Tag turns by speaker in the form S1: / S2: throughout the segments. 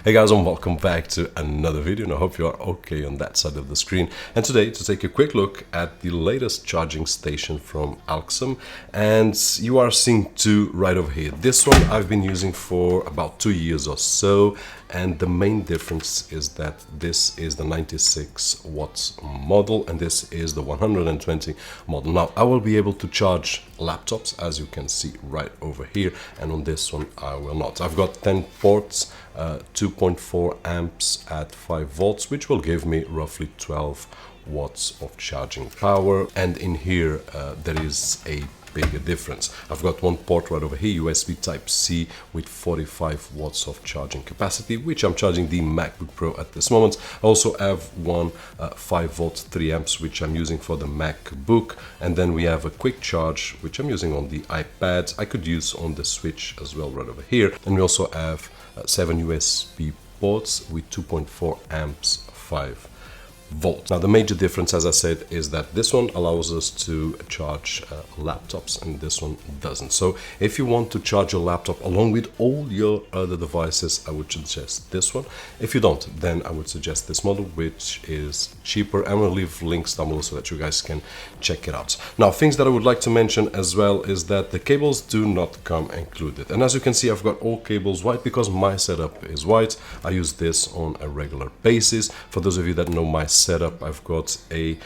S1: Hey guys, and welcome back to another video, and I hope you are okay on that side of the screen. And today to take a quick look at the latest charging station from Alxum, and you are seeing two right over here. This one I've been using for about 2 years or so, and the main difference is that this is the 96 watts model and this is the 120 model. Now I will be able to charge laptops, as you can see right over here, and on this one I will not. I've got 10 ports, 2.4 amps at 5 volts, which will give me roughly 12 watts of charging power. And in here there is a bigger difference. I've got one port right over here, USB Type-C, with 45 watts of charging capacity, which I'm charging the MacBook Pro at this moment. I also have one 5 volts 3 amps, which I'm using for the MacBook, and then we have a quick charge, which I'm using on the iPad. I could use on the Switch as well right over here. And we also have 7 USB ports with 2.4 amps, 5 volts. Now the major difference, as I said, is that this one allows us to charge laptops and this one doesn't. So if you want to charge your laptop along with all your other devices, I would suggest this one. If you don't, then I would suggest this model, which is cheaper. I'm gonna leave links down below so that you guys can check it out. Now, things that I would like to mention as well is that the cables do not come included, and as you can see, I've got all cables white because my setup is white. I use this on a regular basis. For those of you that know my setup, I've got a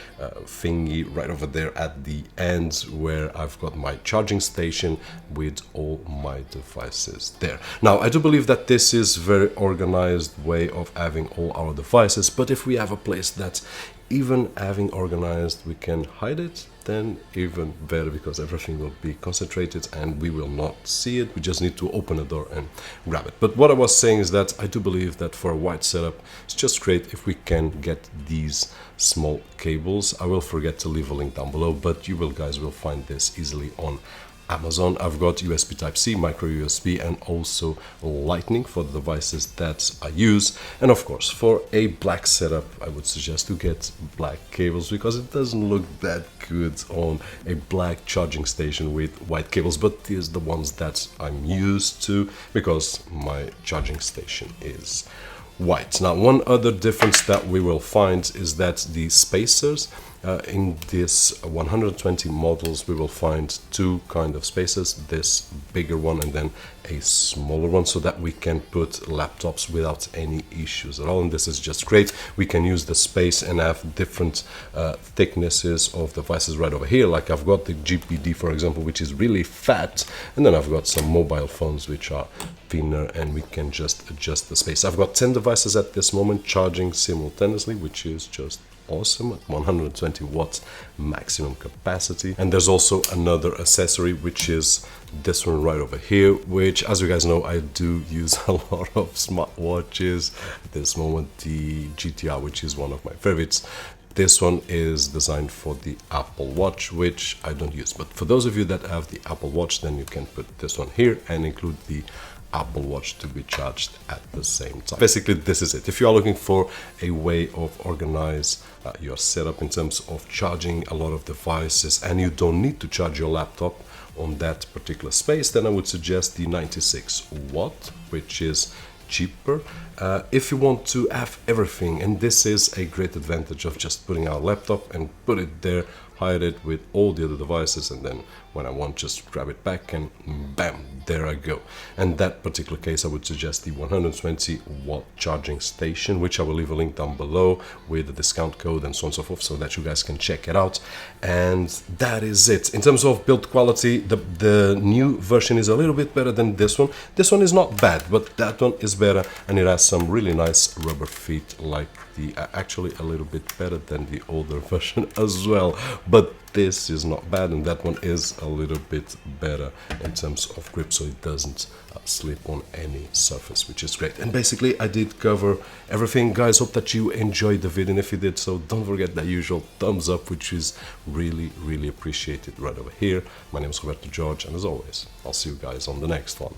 S1: thingy right over there at the end where I've got my charging station with all my devices there. Now I do believe that this is very organized way of having all our devices, but if we have a place that's even having organized we can hide it, then even better, because everything will be concentrated and we will not see it. We just need to open the door and grab it. But what I was saying is that I do believe that for a white setup, it's just great if we can get these small cables. I will forget to leave a link down below, but you guys will find this easily on Amazon. I've got USB Type-C, micro USB, and also Lightning for the devices that I use. And of course, for a black setup, I would suggest to get black cables because it doesn't look that good on a black charging station with white cables, but these are the ones that I'm used to because my charging station is white. Now, one other difference that we will find is that the spacers in this 120 models, we will find two kind of spacers, this bigger one and then a smaller one, so that we can put laptops without any issues at all. And this is just great. We can use the space and have different thicknesses of devices right over here. Like I've got the GPD, for example, which is really fat, and then I've got some mobile phones which are thinner, and we can just adjust the space. I've got 10 devices at this moment charging simultaneously, which is just awesome at 120 watts maximum capacity. And there's also another accessory, which is this one right over here, which, as you guys know, I do use a lot of smartwatches at this moment. The GTR, which is one of my favorites. This one is designed for the Apple Watch, which I don't use, but for those of you that have the Apple Watch, then you can put this one here and include the Apple Watch to be charged at the same time. Basically, this is it. If you are looking for a way of organize your setup in terms of charging a lot of devices and you don't need to charge your laptop on that particular space, then I would suggest the 96 watt, which is cheaper. If you want to have everything, and this is a great advantage of just putting our laptop and put it there, hide it with all the other devices, and then when I want, just grab it back and bam, there I go. And that particular case, I would suggest the 120 watt charging station, which I will leave a link down below with the discount code and so on and so forth, so that you guys can check it out. And that is it. In terms of build quality, the new version is a little bit better than this one. This one is not bad, but that one is better, and it has some really nice rubber feet, like the actually a little bit better than the older version as well. But this is not bad, and that one is a little bit better in terms of grip, so it doesn't slip on any surface, which is great. And basically I did cover everything, guys. Hope that you enjoyed the video, and if you did so, don't forget that usual thumbs up, which is really appreciated right over here. My name is Roberto, and as always, I'll see you guys on the next one.